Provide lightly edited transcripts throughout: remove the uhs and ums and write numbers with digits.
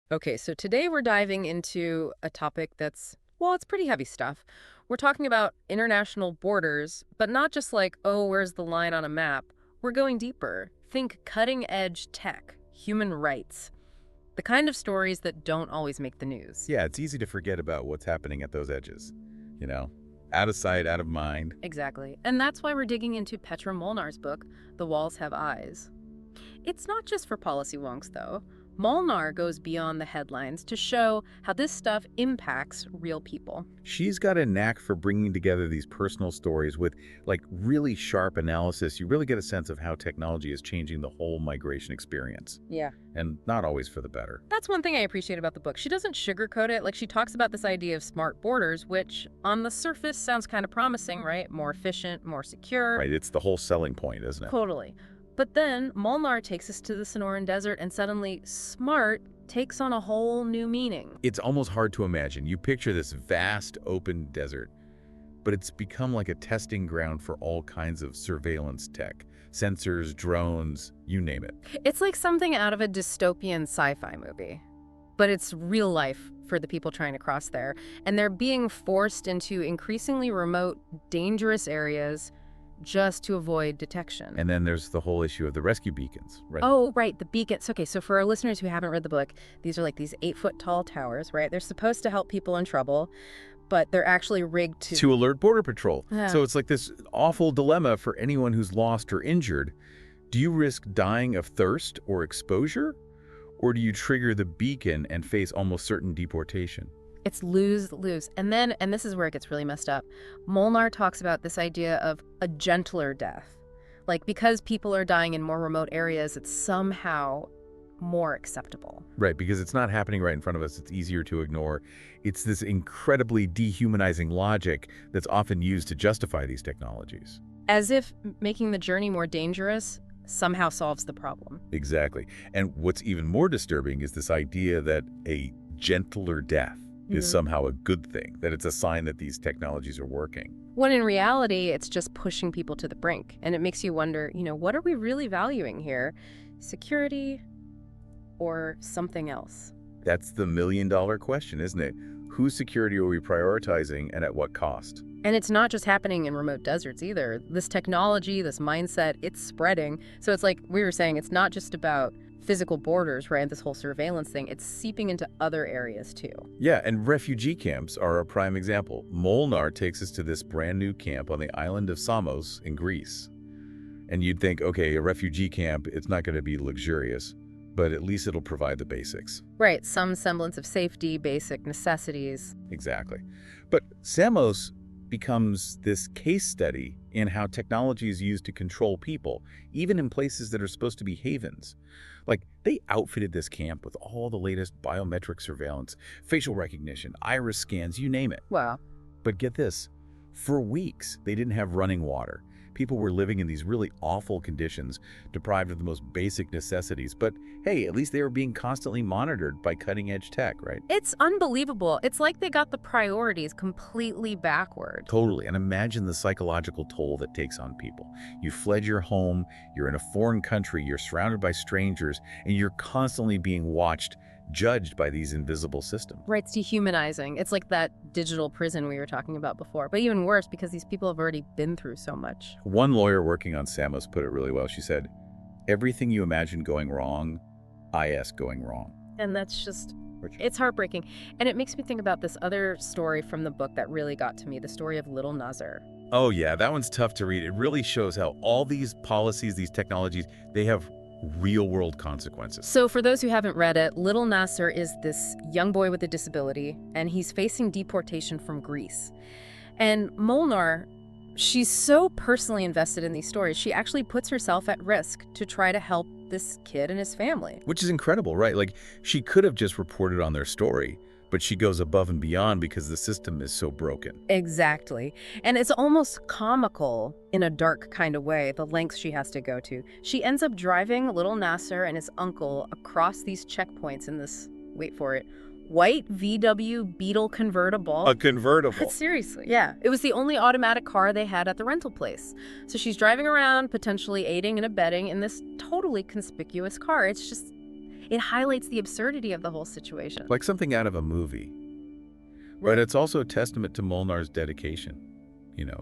Okay, so today we're diving into a topic that's, well, it's pretty heavy stuff. We're talking about international borders, but not just like, oh, where's the line on a map? We're going deeper. Think cutting edge tech, human rights, the kind of stories that don't always make the news. Yeah, it's easy to forget about what's happening at those edges. You know, out of sight, out of mind. Exactly. And that's why we're digging into Petra Molnar's book, The Walls Have Eyes. It's not just for policy wonks, though. Molnar goes beyond the headlines to show how this stuff impacts real people. She's got a knack for bringing together these personal stories with like really sharp analysis. You really get a sense of how technology is changing the whole migration experience, Yeah. and not always for the better. That's one thing I appreciate about the book. She doesn't sugarcoat it. Like, she talks about this idea of smart borders, which on the surface sounds kind of promising, right? More efficient, more secure. Right? It's the whole selling point, isn't it? Totally. But then Molnar takes us to the Sonoran Desert, and suddenly smart takes on a whole new meaning. It's almost hard to imagine. You picture this vast open desert, but it's become like a testing ground for all kinds of surveillance tech. Sensors, drones, you name it. It's like something out of a dystopian sci-fi movie, but it's real life for the people trying to cross there. And they're being forced into increasingly remote, dangerous areas just to avoid detection. And then there's the whole issue of the rescue beacons, right? Oh, right, the beacons. Okay, so for our listeners who haven't read the book, these are like these 8-foot tall towers, right? They're supposed to help people in trouble, but they're actually rigged to... To alert Border Patrol. Yeah. So it's like this awful dilemma for anyone who's lost or injured. Do you risk dying of thirst or exposure? Or do you trigger the beacon and face almost certain deportation? It's lose-lose. And then, and this is where it gets really messed up, Molnar talks about this idea of a gentler death. Like, because people are dying in more remote areas, it's somehow more acceptable. Right, because it's not happening right in front of us. It's easier to ignore. It's this incredibly dehumanizing logic that's often used to justify these technologies. As if making the journey more dangerous somehow solves the problem. Exactly. And what's even more disturbing is this idea that a gentler death is somehow a good thing, that it's a sign that these technologies are working. When in reality, it's just pushing people to the brink. And it makes you wonder, what are we really valuing here? Security or something else? That's the million-dollar question, isn't it? Whose security are we prioritizing and at what cost? And it's not just happening in remote deserts either. This technology, this mindset, it's spreading. So it's like we were saying, it's not just about physical borders, right? This whole surveillance thing, it's seeping into other areas too. Yeah, and refugee camps are a prime example. Molnar takes us to this brand new camp on the island of Samos in Greece. And you'd think, okay, a refugee camp, it's not going to be luxurious, but at least it'll provide the basics. Right, some semblance of safety, basic necessities. Exactly. But Samos becomes this case study in how technology is used to control people, even in places that are supposed to be havens. Like, they outfitted this camp with all the latest biometric surveillance, facial recognition, iris scans, you name it. Wow. But get this, for weeks, they didn't have running water. People were living in these really awful conditions, deprived of the most basic necessities. But hey, at least they were being constantly monitored by cutting-edge tech, right? It's unbelievable. It's like they got the priorities completely backward. Totally. And imagine the psychological toll that takes on people. You fled your home, you're in a foreign country, you're surrounded by strangers, and you're constantly being watched, judged by these invisible systems. Right, it's dehumanizing. It's like that digital prison we were talking about before, but even worse because these people have already been through so much. One lawyer working on Samos put it really well. She said, everything you imagine going wrong, IS going wrong. And that's just, it's heartbreaking. And it makes me think about this other story from the book that really got to me, the story of Little Nazar. Oh yeah, that one's tough to read. It really shows how all these policies, these technologies, they have real-world consequences. So for those who haven't read it, Little Nasser is this young boy with a disability, and he's facing deportation from Greece. And Molnar, she's so personally invested in these stories, she actually puts herself at risk to try to help this kid and his family. Which is incredible, right? Like, she could have just reported on their story, but she goes above and beyond because the system is so broken. Exactly. And it's almost comical in a dark kind of way, the lengths she has to go to. She ends up driving little Nasser and his uncle across these checkpoints in this, wait for it, white VW Beetle convertible. A convertible. Seriously, yeah. It was the only automatic car they had at the rental place. So she's driving around, potentially aiding and abetting in this totally conspicuous car. It's just, It highlights the absurdity of the whole situation. Like something out of a movie. But it's also a testament to Molnar's dedication.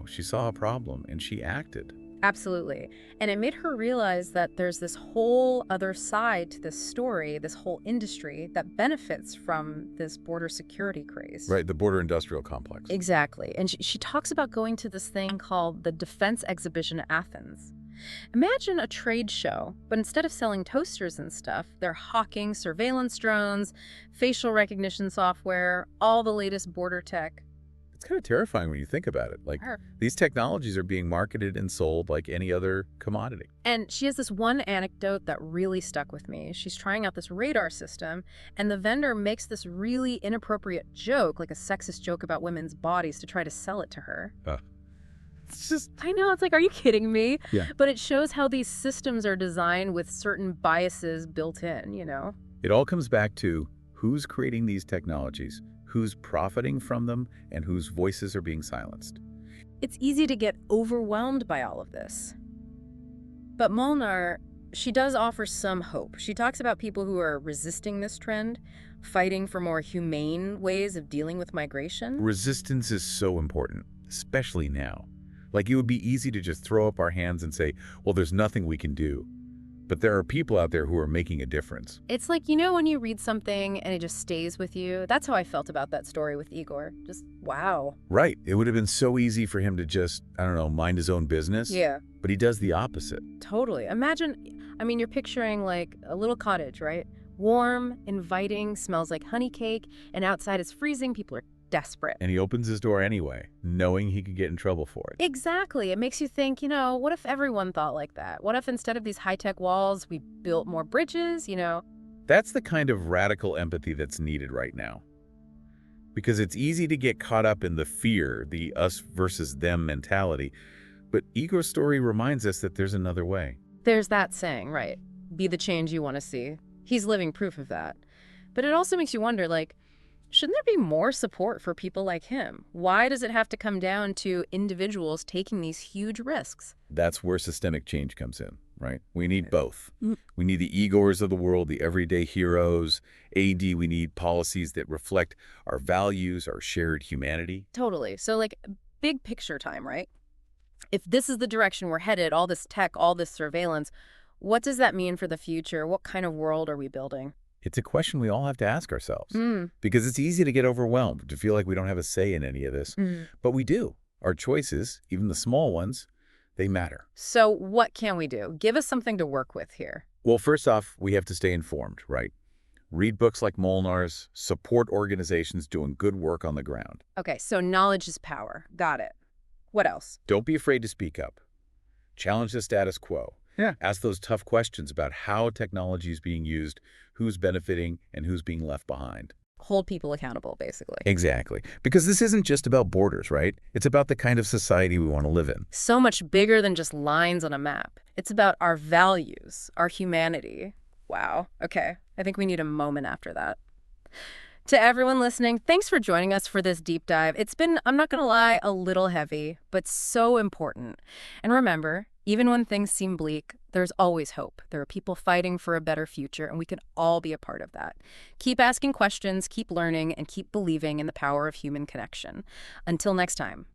She saw a problem and she acted. Absolutely. And it made her realize that there's this whole other side to this story, this whole industry that benefits from this border security craze. Right, the border industrial complex. Exactly. And she talks about going to this thing called the Defense Exhibition at Athens. Imagine a trade show, but instead of selling toasters and stuff, they're hawking surveillance drones, facial recognition software, all the latest border tech. It's kind of terrifying when you think about it. These technologies are being marketed and sold like any other commodity. And she has this one anecdote that really stuck with me. She's trying out this radar system, and the vendor makes this really inappropriate joke, like a sexist joke about women's bodies, to try to sell it to her. It's just... I know, it's like, are you kidding me? Yeah. But it shows how these systems are designed with certain biases built in, It all comes back to who's creating these technologies, who's profiting from them, and whose voices are being silenced. It's easy to get overwhelmed by all of this. But Molnar, she does offer some hope. She talks about people who are resisting this trend, fighting for more humane ways of dealing with migration. Resistance is so important, especially now. It would be easy to just throw up our hands and say, well, there's nothing we can do. But there are people out there who are making a difference. It's like, when you read something and it just stays with you? That's how I felt about that story with Igor. Just, wow. Right. It would have been so easy for him to just, mind his own business. Yeah. But he does the opposite. Totally. Imagine, you're picturing like a little cottage, right? Warm, inviting, smells like honey cake, and outside it's freezing. People are desperate. And he opens his door anyway, knowing he could get in trouble for it. Exactly. It makes you think, what if everyone thought like that? What if instead of these high-tech walls, we built more bridges, That's the kind of radical empathy that's needed right now. Because it's easy to get caught up in the fear, the us versus them mentality. But Igor's story reminds us that there's another way. There's that saying, right? Be the change you want to see. He's living proof of that. But it also makes you wonder, shouldn't there be more support for people like him? Why does it have to come down to individuals taking these huge risks? That's where systemic change comes in, right? We need both. We need the Igors of the world, the everyday heroes. We need policies that reflect our values, our shared humanity. Totally. So, big picture time, right? If this is the direction we're headed, all this tech, all this surveillance, what does that mean for the future? What kind of world are we building? It's a question we all have to ask ourselves. Because it's easy to get overwhelmed, to feel like we don't have a say in any of this. But we do. Our choices, even the small ones, they matter. So what can we do? Give us something to work with here. Well, first off, we have to stay informed, right? Read books like Molnar's, support organizations doing good work on the ground. Okay, so knowledge is power. Got it. What else? Don't be afraid to speak up. Challenge the status quo. Yeah. Ask those tough questions about how technology is being used, who's benefiting, and who's being left behind. Hold people accountable, basically. Exactly. Because this isn't just about borders, right? It's about the kind of society we want to live in. So much bigger than just lines on a map. It's about our values, our humanity. Wow. Okay. I think we need a moment after that. To everyone listening, thanks for joining us for this deep dive. It's been, I'm not going to lie, a little heavy, but so important. And remember, even when things seem bleak, there's always hope. There are people fighting for a better future, and we can all be a part of that. Keep asking questions, keep learning, and keep believing in the power of human connection. Until next time.